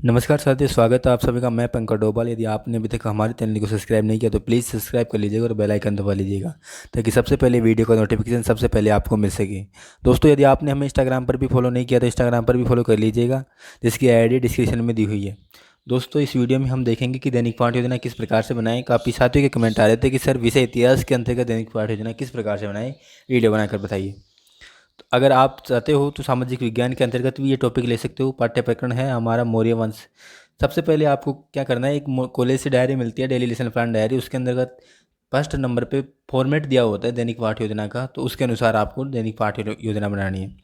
नमस्कार साथियों, स्वागत है आप सभी का। मैं पंकज डोभाल। यदि आपने अभी तक हमारे चैनल को सब्सक्राइब नहीं किया तो प्लीज़ सब्सक्राइब कर लीजिएगा और बेल आइकन दबा लीजिएगा ताकि सबसे पहले वीडियो का नोटिफिकेशन सबसे पहले आपको मिल सके। दोस्तों, यदि आपने हमें इंस्टाग्राम पर भी फॉलो नहीं किया तो इंस्टाग्राम पर भी फॉलो कर लीजिएगा, जिसकी आईडी डिस्क्रिप्शन में दी हुई है। दोस्तों, इस वीडियो में हम देखेंगे कि दैनिक पाठ योजना किस प्रकार से बनाएं। काफ़ी साथियों के कमेंट आ रहे थे कि सर विषय इतिहास के अंतर्गत दैनिक पाठ योजना किस प्रकार से बनाएं, वीडियो बनाकर बताइए। तो अगर आप चाहते हो तो सामाजिक विज्ञान के अंतर्गत भी ये टॉपिक ले सकते हो। पाठ्य प्रकरण है हमारा मौर्य वंश। सबसे पहले आपको क्या करना है, एक कॉलेज से डायरी मिलती है, डेली लेसन प्लान डायरी। उसके अंतर्गत फर्स्ट नंबर पे फॉर्मेट दिया होता है दैनिक पाठ योजना का, तो उसके अनुसार आपको दैनिक पाठ योजना बनानी है।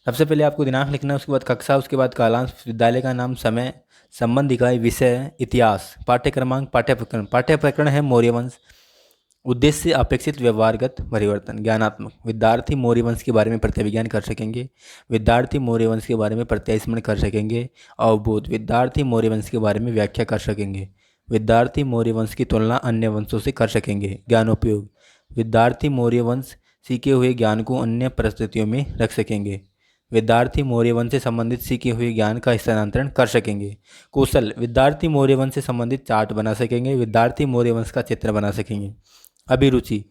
सबसे पहले आपको दिनांक लिखना है, उसके बाद कक्षा, उसके बाद कालांश, विद्यालय का नाम, समय, संबंध इकाई, विषय इतिहास, पाठ्य क्रमांक, पाठ्य प्रकरण। पाठ्य प्रकरण है मौर्य वंश। उद्देश्य अपेक्षित व्यवहारगत परिवर्तन। ज्ञानात्मक, विद्यार्थी मौर्य वंश के बारे में प्रत्यय विज्ञान कर सकेंगे। विद्यार्थी मौर्य वंश के बारे में प्रत्यय स्मरण कर सकेंगे। अवबोध, विद्यार्थी मौर्य वंश के बारे में व्याख्या कर सकेंगे। विद्यार्थी मौर्य वंश की तुलना अन्य वंशों से कर सकेंगे। ज्ञानोपयोग, विद्यार्थी मौर्य वंश सीखे हुए ज्ञान को अन्य परिस्थितियों में रख सकेंगे। विद्यार्थी मौर्य वंश से संबंधित सीखे हुए ज्ञान का स्थानांतरण कर सकेंगे। कौशल, विद्यार्थी मौर्य वंश से संबंधित चार्ट बना सकेंगे। विद्यार्थी मौर्य वंश का चित्र बना सकेंगे। अभिरुचि,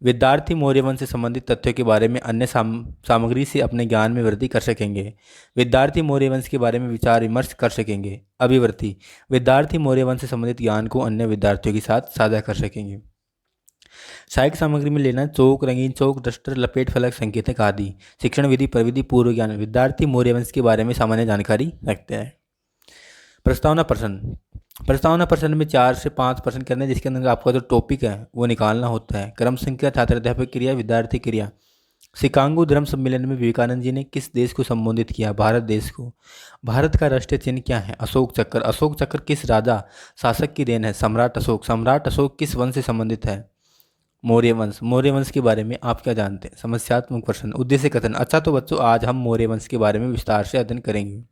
विद्यार्थी मौर्य वंश से संबंधित तथ्यों के बारे में अन्य सामग्री से अपने ज्ञान में वृद्धि कर सकेंगे। विद्यार्थी मौर्य वंश के बारे में विचार विमर्श कर सकेंगे। अभिवृत्ति, विद्यार्थी मौर्य वंश से संबंधित ज्ञान को अन्य विद्यार्थियों के साथ साझा कर सकेंगे। सहायक सामग्री में लेना चौक, रंगीन चौक, डस्टर, लपेट फलक, संकेतक आदि। शिक्षण विधि, प्रविधि, पूर्व ज्ञान, विद्यार्थी मौर्य वंश के बारे में सामान्य जानकारी रखते हैं। प्रस्तावना प्रश्न, प्रस्तावना प्रश्न में 4 से 5 प्रश्न करने हैं, जिसके अंदर आपका जो टॉपिक है वो निकालना होता है। क्रम संख्या, छात्र अध्यापक क्रिया, विद्यार्थी क्रिया। शिकागो धर्म सम्मेलन में विवेकानंद जी ने किस देश को संबोधित किया? भारत देश को। भारत का राष्ट्रीय चिन्ह क्या है? अशोक चक्र। अशोक चक्र किस राजा शासक की देन है? सम्राट अशोक। सम्राट अशोक किस वंश से संबंधित है? मौर्य वंश। मौर्य वंश के बारे में आप क्या जानते हैं? समस्यात्मक प्रश्न। उद्देश्य कथन। अच्छा तो बच्चों, आज हम मौर्य वंश के बारे में विस्तार से अध्ययन करेंगे।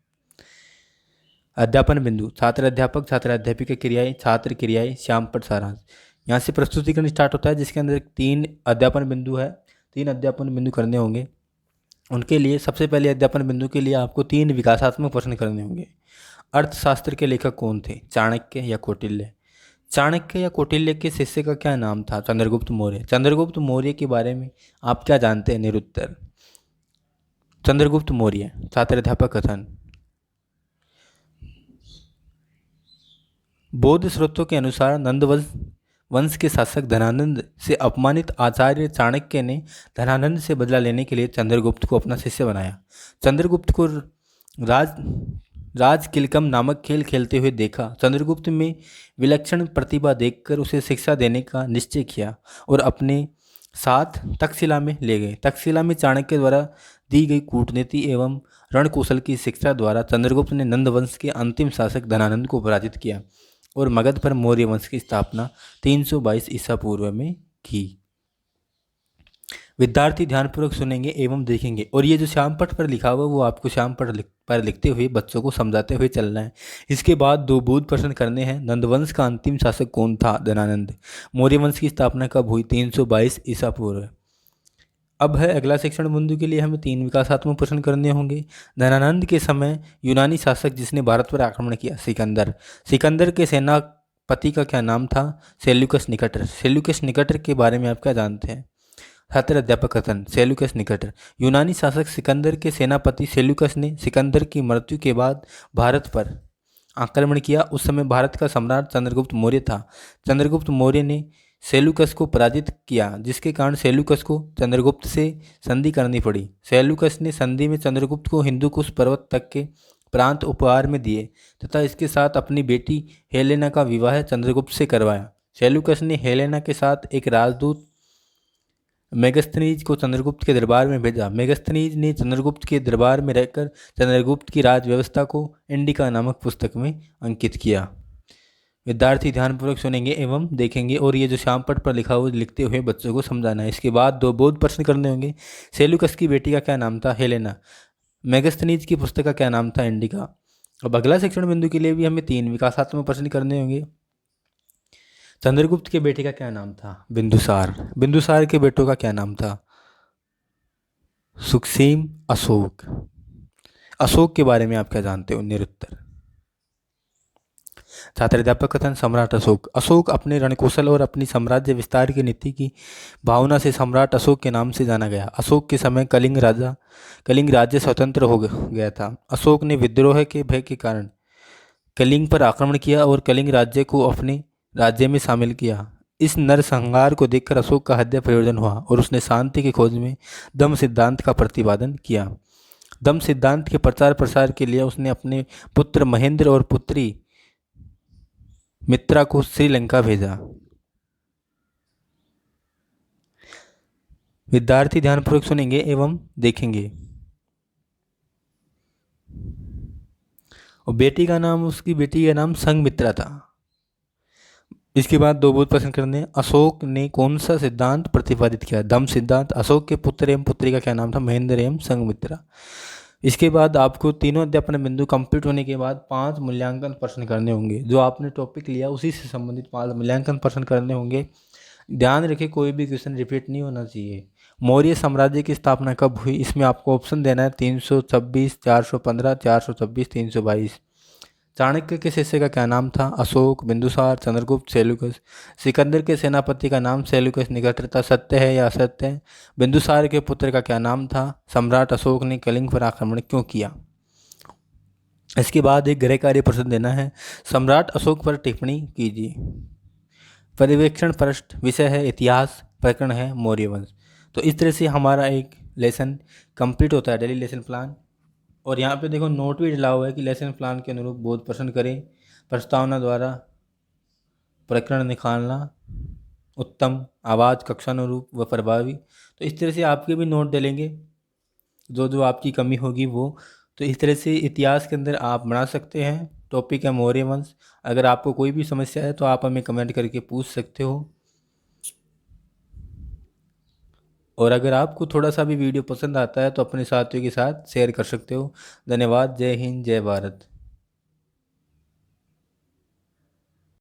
अध्यापन बिंदु, छात्र अध्यापक, छात्र अध्यापिका क्रियाएं, छात्र क्रियाएं, श्यामपट्ट सारांश। यहाँ से प्रस्तुतिकरण स्टार्ट होता है, जिसके अंदर 3 अध्यापन बिंदु है। 3 अध्यापन बिंदु करने होंगे। उनके लिए सबसे पहले अध्यापन बिंदु के लिए आपको 3 विकासात्मक प्रश्न करने होंगे। अर्थशास्त्र के लेखक कौन थे? चाणक्य या कौटिल्य? चाणक्य या कौटिल्य के शिष्य का क्या नाम था? चंद्रगुप्त मौर्य। चंद्रगुप्त मौर्य के बारे में आप क्या जानते हैं? निरुत्तर। चंद्रगुप्त मौर्य। छात्र अध्यापक कथन। बौद्ध स्रोतों के अनुसार नंद वंश के शासक धनानंद से अपमानित आचार्य चाणक्य ने धनानंद से बदला लेने के लिए चंद्रगुप्त को अपना शिष्य बनाया। चंद्रगुप्त को राज राजकिलकम नामक खेल खेलते हुए देखा। चंद्रगुप्त में विलक्षण प्रतिभा देखकर उसे शिक्षा देने का निश्चय किया और अपने साथ तक्षशिला में ले गए। तक्षशिला में चाणक्य द्वारा दी गई कूटनीति एवं रणकौशल की शिक्षा द्वारा चंद्रगुप्त ने नंद वंश के अंतिम शासक धनानंद को पराजित किया और मगध पर मौर्य वंश की स्थापना 322 ईसा पूर्व में की। विद्यार्थी ध्यानपूर्वक सुनेंगे एवं देखेंगे, और ये जो श्यामपट्ट पर लिखा हुआ वो आपको श्यामपट्ट पर लिखते हुए बच्चों को समझाते हुए चलना है। इसके बाद 2 बोध प्रश्न करने हैं। नंदवंश का अंतिम शासक कौन था? धनानंद। मौर्य वंश की स्थापना कब हुई? 322 ईसा पूर्व। अब है अगला शिक्षण बिंदु के लिए हमें 3 विकासात्मक प्रश्न करने होंगे। धनानंद के समय यूनानी शासक जिसने भारत पर आक्रमण किया? सिकंदर। सिकंदर के सेनापति का क्या नाम था? सेल्यूकस निकटर। सेल्यूकस निकटर के बारे में आप क्या जानते हैं? छात्र अध्यापक कथन। सेल्यूकस निकटर। यूनानी शासक सिकंदर के सेनापति सेल्यूकस ने सिकंदर की मृत्यु के बाद भारत पर आक्रमण किया। उस समय भारत का सम्राट चंद्रगुप्त मौर्य था। चंद्रगुप्त मौर्य ने सेल्यूकस को पराजित किया, जिसके कारण सेल्यूकस को चंद्रगुप्त से संधि करनी पड़ी। सेल्यूकस ने संधि में चंद्रगुप्त को हिंदुकुश पर्वत तक के प्रांत उपहार में दिए तथा इसके साथ अपनी बेटी हेलेना का विवाह चंद्रगुप्त से करवाया। सेल्यूकस ने हेलेना के साथ एक राजदूत मेगस्थनीज को चंद्रगुप्त के दरबार में भेजा। मेगस्थनीज ने चंद्रगुप्त के दरबार में रहकर चंद्रगुप्त की राज व्यवस्था को इंडिका नामक पुस्तक में अंकित किया। विद्यार्थी ध्यानपूर्वक सुनेंगे एवं देखेंगे, और ये जो श्यामपट्ट पर लिखा हुआ लिखते हुए बच्चों को समझाना है। इसके बाद 2 बोध प्रश्न करने होंगे। सेल्यूकस की बेटी का क्या नाम था? हेलेना। मेगस्थनीज की पुस्तक का क्या नाम था? इंडिका। अब अगला शिक्षण बिंदु के लिए भी हमें 3 विकासात्मक प्रश्न करने होंगे। चंद्रगुप्त के बेटे का क्या नाम था? बिंदुसार। बिंदुसार के बेटों का क्या नाम था? सुखसीम, अशोक। अशोक के बारे में आप क्या जानते हो? निरुत्तर। छात्र अध्यापक कथन। सम्राट अशोक। अशोक अपने रणकौशल और अपनी साम्राज्य विस्तार की नीति की भावना से सम्राट अशोक के नाम से जाना गया। अशोक के समय कलिंग राज्य स्वतंत्र हो गया था। अशोक ने विद्रोह के भय के कारण कलिंग पर आक्रमण किया और कलिंग राज्य को अपने राज्य में शामिल किया। इस नरसंहार को देखकर अशोक का हृदय परिवर्तन हुआ और उसने शांति की खोज में दम सिद्धांत का प्रतिपादन किया। दम सिद्धांत के प्रचार प्रसार के लिए उसने अपने पुत्र महेंद्र और पुत्री मित्रा को श्रीलंका भेजा। विद्यार्थी ध्यानपूर्वक सुनेंगे एवं देखेंगे। और उसकी बेटी का नाम संघमित्रा था। इसके बाद दो बहुत प्रश्न करने। अशोक ने कौन सा सिद्धांत प्रतिपादित किया? दम सिद्धांत। अशोक के पुत्र एवं पुत्री का क्या नाम था? महेंद्र एवं संघमित्रा। इसके बाद आपको तीनों अध्यापन बिंदु कंप्लीट होने के बाद 5 मूल्यांकन प्रश्न करने होंगे। जो आपने टॉपिक लिया उसी से संबंधित 5 मूल्यांकन प्रश्न करने होंगे। ध्यान रखें कोई भी क्वेश्चन रिपीट नहीं होना चाहिए। मौर्य साम्राज्य की स्थापना कब हुई? इसमें आपको ऑप्शन देना है 326, 415, 426, 322। चाणक्य के शिष्य का क्या नाम था? अशोक, बिंदुसार, चंद्रगुप्त, सेल्यूकस। सिकंदर के सेनापति का नाम सेल्यूकस निकटता सत्य है या असत्य है? बिंदुसार के पुत्र का क्या नाम था? सम्राट अशोक ने कलिंग पर आक्रमण क्यों किया? इसके बाद एक गृह कार्य प्रश्न देना है। सम्राट अशोक पर टिप्पणी कीजिए। पर्यवेक्षण पृष्ठ। विषय है इतिहास। प्रकरण है मौर्य वंश। तो इस तरह से हमारा एक लेसन कंप्लीट होता है, डेली लेसन प्लान। और यहाँ पे देखो नोट भी डला हुआ है कि लेसन प्लान के अनुरूप बोध प्रश्न करें। प्रस्तावना द्वारा प्रकरण निकालना उत्तम, आवाज़ कक्षानुरूप व प्रभावी। तो इस तरह से आपके भी नोट डलेंगे, जो जो आपकी कमी होगी वो। तो इस तरह से इतिहास के अंदर आप बना सकते हैं। टॉपिक है मौर्य वंश। अगर आपको कोई भी समस्या है तो आप हमें कमेंट करके पूछ सकते हो। और अगर आपको थोड़ा सा भी वीडियो पसंद आता है तो अपने साथियों के साथ शेयर कर सकते हो। धन्यवाद। जय हिंद, जय भारत।